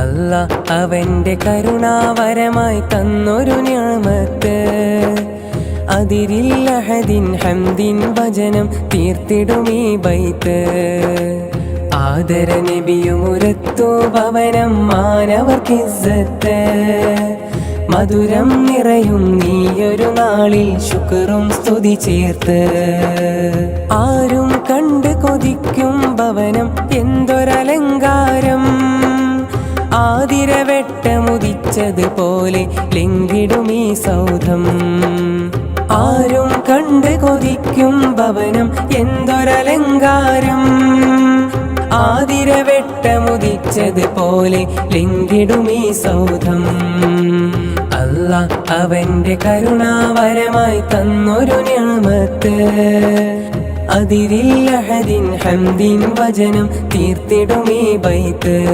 അല്ലാ അവന്റെ കരുണാവരമായി തന്നൊരു നിഅമത്ത്, അതിരില്ല ഹദിൻ ഹംദിൻ വചനം തീർത്തിടുമീ ബൈത്ത്. ആദര നബിയുമുരത്തു ഭവനം മാനവർക്കിസ്സത്ത്, മധുരം നിറയും നീയൊരു നാളിൽ ശുക്റും സ്തുതി ചേർത്ത്. ആരും കണ്ട് കൊതിക്കും ഭവനം എന്തൊരലങ്കാരം, ആതിരവെട്ടമുദിച്ചതുപോലെ ലംഘിടുമീ സൗധം. ആരും കണ്ട് കൊതിക്കും ഭവനം എന്തൊരലങ്കാരം, ആതിരവെട്ടമുദിച്ചതുപോലെ ലംഘിടുമീ സൗധം. അല്ലാ അവന്റെ കരുണാവരമായി തന്നൊരു നിഅമത്ത്, അതിരില്ല ഹദിൻ ഹംദിൻ വചനം തീർത്തിടുമീ ബൈത്ത്.